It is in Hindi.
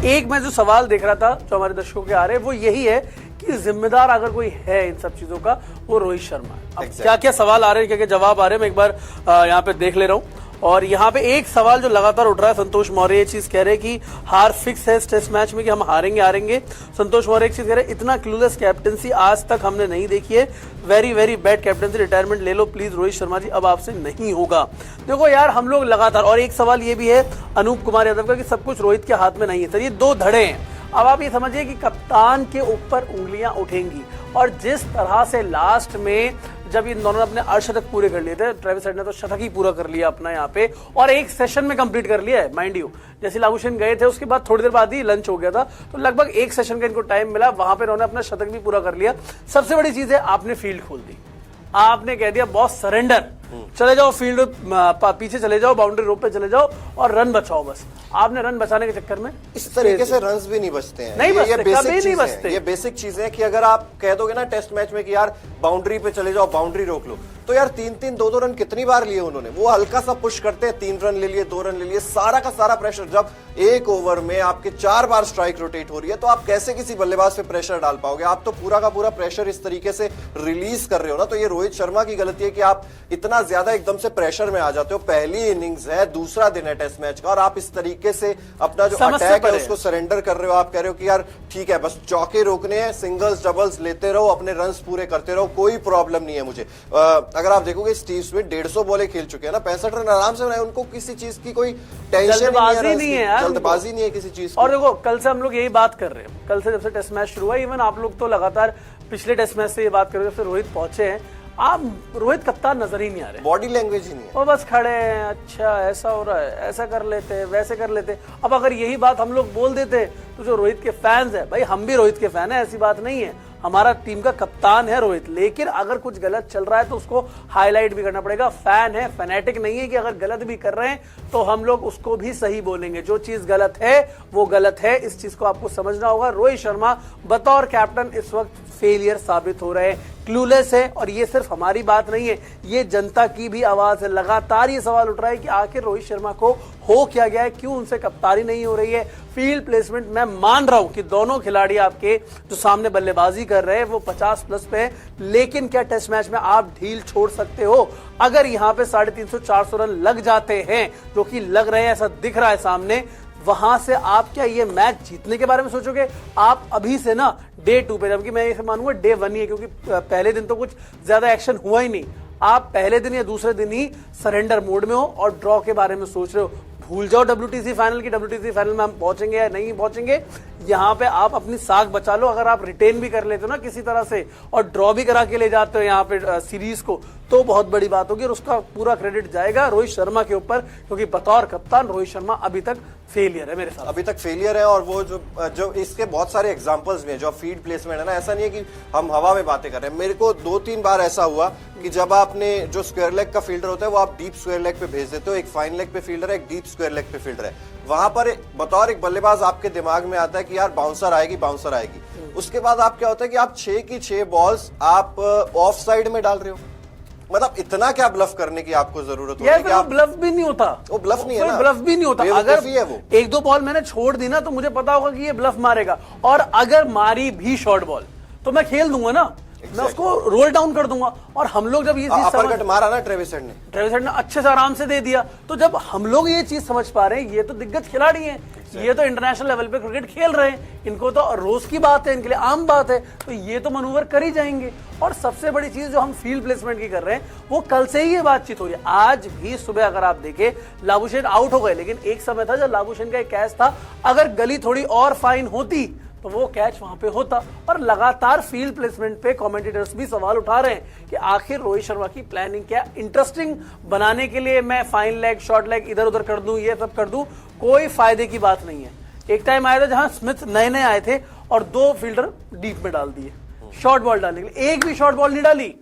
एक मैं जो सवाल देख रहा था जो हमारे दर्शकों के आ रहे हैं वो यही है कि जिम्मेदार अगर कोई है इन सब चीजों का वो रोहित शर्मा है। अब क्या क्या सवाल आ रहे हैं, क्या क्या जवाब आ रहे हैं, मैं एक बार यहाँ पे देख ले रहा हूँ। और यहाँ पे एक सवाल जो लगातार उठ रहा है, संतोष मौर्य ये चीज कह रहे हैं कि हार फिक्स है इस टेस्ट मैच में कि हम हारेंगे। संतोष मौर्य एक चीज कह रहे हैं, इतना क्लूलेस कैप्टनसी आज तक हमने नहीं देखी है, very very bad captaincy, retirement ले लो प्लीज रोहित शर्मा जी, अब आपसे नहीं होगा। देखो यार हम लोग लगातार, और एक सवाल ये भी है अनूप कुमार यादव का कि सब कुछ रोहित के हाथ में नहीं है। सर ये दो धड़े हैं। अब आप ये समझिए कि कप्तान के ऊपर उंगलियां उठेंगी, और जिस तरह से लास्ट में जब इन दोनों ने अपने अर्धशतक पूरे कर लिए थे, ट्रेविस हेड ने तो शतक ही पूरा कर लिया अपना यहाँ पे, और एक सेशन में कंप्लीट कर लिया है माइंड यू। जैसे लाबुशेन गए थे उसके बाद थोड़ी देर बाद ही लंच हो गया था, तो लगभग एक सेशन का इनको टाइम मिला, वहां पे इन्होंने अपना शतक भी पूरा कर लिया। सबसे बड़ी चीज है आपने फील्ड खोल दी, आपने कह दिया बॉस सरेंडर, चले जाओ फील्ड पीछे चले जाओ, बाउंड्री रोप पे चले जाओ और रन बचाओ। बस आपने रन बचाने के चक्कर में इस तरीके से रन्स भी नहीं बचते हैं। नहीं बचते, ये कभी नहीं बचते। ये बेसिक चीजें कि अगर आप कह दोगे ना टेस्ट मैच में कि यार बाउंड्री पे चले जाओ, बाउंड्री रोक लो, तो यार 3-3 2-2 रन कितनी बार लिए उन्होंने। वो हल्का सा पुश करते हैं, 3 रन ले लिए, 2 रन ले लिए, सारा का सारा प्रेशर। जब एक ओवर में आपके 4 बार स्ट्राइक रोटेट हो रही है तो आप कैसे किसी बल्लेबाज पे प्रेशर डाल पाओगे। आप तो पूरा का पूरा प्रेशर इस तरीके से रिलीज कर रहे हो ना, तो ये रोहित शर्मा की गलती है कि आप इतना ज्यादा एकदम से प्रेशर में आ जाते हो। पहली इनिंग्स है, दूसरा दिन है टेस्ट मैच का, और आप इस तरीके से अपना जो अटैक है उसको सरेंडर कर रहे हो। आप कह रहे हो कि यार ठीक है बस चौके रोकने हैं, सिंगल्स डबल्स लेते रहो, अपने रन्स पूरे करते रहो, कोई प्रॉब्लम नहीं है मुझे। अगर आप देखोगे स्टीव स्मिथ 150 बॉलें खेल चुके हैं ना, 65 रन आराम से बनाए, उनको किसी चीज की कोई टेंशन नहीं है, जल्दबाजी नहीं है किसी चीज। और देखो कल से हम लोग यही बात कर रहे हैं, कल से जब से टेस्ट मैच शुरू हुआ, इवन आप लोग तो लगातार पिछले टेस्ट मैच से ये बात कर रहे हो, जब से रोहित पहुंचे हैं, आप रोहित कप्तान नजर ही नहीं आ रहे, बॉडी लैंग्वेज ही नहीं है, वो बस खड़े हैं, अच्छा ऐसा हो रहा है, ऐसा कर लेते हैं, वैसे कर लेते हैं। अब अगर यही बात हम लोग बोल देते तो जो रोहित के फैंस है, भाई हम भी रोहित के फैन है, ऐसी बात नहीं है, हमारा टीम का कप्तान है रोहित, लेकिन अगर कुछ गलत चल रहा है तो उसको हाईलाइट भी करना पड़ेगा। फैन है, फैनेटिक नहीं है कि अगर गलत भी कर रहे हैं तो हम लोग उसको भी सही बोलेंगे। जो चीज गलत है वो गलत है, इस चीज को आपको समझना होगा। रोहित शर्मा बतौर कैप्टन इस वक्त फेलियर साबित हो रहे हैं, क्लूलेस है, और ये सिर्फ हमारी बात नहीं है, ये जनता की भी आवाज है। लगातार ये सवाल उठ रहा है कि आखिर रोहित शर्मा को हो क्या गया है, क्यों उनसे कप्तानी नहीं हो रही है। फील्ड प्लेसमेंट मैं मान रहा हूं कि दोनों खिलाड़ी आपके जो सामने बल्लेबाजी कर रहे हैं वो 50+ पे है, लेकिन क्या टेस्ट मैच में आप ढील छोड़ सकते हो? अगर यहां पे 350-400 रन लग जाते हैं, जो कि लग रहे हैं, ऐसा दिख रहा है सामने, वहां से आप क्या ये मैच जीतने के बारे में सोचोगे? आप अभी से ना डे 2 पे, जबकि मैं ये मानूंगा डे 1 ही है, क्योंकि पहले दिन तो कुछ ज्यादा एक्शन हुआ ही नहीं, आप पहले दिन या दूसरे दिन ही सरेंडर मोड में हो और ड्रॉ के बारे में सोच रहे हो। भूल जाओ WTC फाइनल की, WTC फाइनल में हम पहुंचेंगे या नहीं पहुंचेंगे, यहां पे आप अपनी साख बचा लो। अगर आप रिटेन भी कर लेते हो ना किसी तरह से और ड्रॉ भी करा के ले जाते हो यहाँ पे सीरीज को, तो बहुत बड़ी बात होगी, और उसका पूरा क्रेडिट जाएगा रोहित शर्मा के ऊपर, क्योंकि बतौर कप्तान रोहित शर्मा अभी तक फेलियर है मेरे साथ, अभी तक फेलियर है। और वो जो इसके बहुत सारे एग्जांपल्स भी हैं, जो फील्ड प्लेसमेंट है ना, ऐसा नहीं है कि हम हवा में बातें कर रहे हैं। मेरे को 2-3 बार ऐसा हुआ कि जब आपने जो स्क्वायर लेग का फील्डर होता है वो आप डीप स्क्वायर लेग पे भेज देते हो, एक फाइन लेग पे फील्डर है, एक डीप स्क्वायर लेग पे फील्डर है, वहां पर बतौर एक बल्लेबाज आपके दिमाग में आता है कि यार बाउंसर आएगी, बाउंसर आएगी। उसके बाद आप क्या होता है कि आप 6 की 6 बॉल्स आप ऑफ साइड में डाल रहे हो। मतलब इतना क्या ब्लफ करने की आपको जरूरत होती है कि आप, ब्लफ भी नहीं होता, वो ब्लफ नहीं है ना, ब्लफ भी नहीं होता। अगर वो 1-2 बॉल मैंने छोड़ दी ना तो मुझे पता होगा कि ये ब्लफ मारेगा, और अगर मारी भी शॉर्ट बॉल तो मैं खेल दूंगा ना, मैं उसको रोल डाउन कर दूंगा। और हम लोग जब ये चीज अपरकट मारा ना ट्रेविस हेड ने अच्छे से आराम से दे दिया, तो जब हम लोग ये चीज समझ पा रहे हैं, ये तो दिग्गज खिलाड़ी हैं, ये तो इंटरनेशनल लेवल पे क्रिकेट खेल रहे हैं, इनको तो रोज की बात है, इनके लिए आम बात है, तो ये तो मनूवर कर ही जाएंगे। और सबसे बड़ी चीज जो हम फील्ड प्लेसमेंट की कर रहे हैं, वो कल से ही ये बातचीत हो रही है। आज भी सुबह अगर आप देखें, लाबुशेन आउट हो गए, लेकिन एक समय था जब लाबुशेन का एक कैच था, अगर गली थोड़ी और फाइन होती तो वो कैच वहां पे होता। और लगातार फील्ड प्लेसमेंट पे कमेंटेटर्स भी सवाल उठा रहे हैं कि आखिर रोहित शर्मा की प्लानिंग क्या, इंटरेस्टिंग बनाने के लिए मैं फाइन लेग, शॉर्ट लेग इधर उधर कर दूं, ये सब कर दूं, कोई फायदे की बात नहीं है। एक टाइम आया था जहां स्मिथ नए आए थे और 2 फील्डर डीप में डाल दिए शॉर्ट बॉल डालने के लिए, एक भी शॉर्ट बॉल नहीं डाली।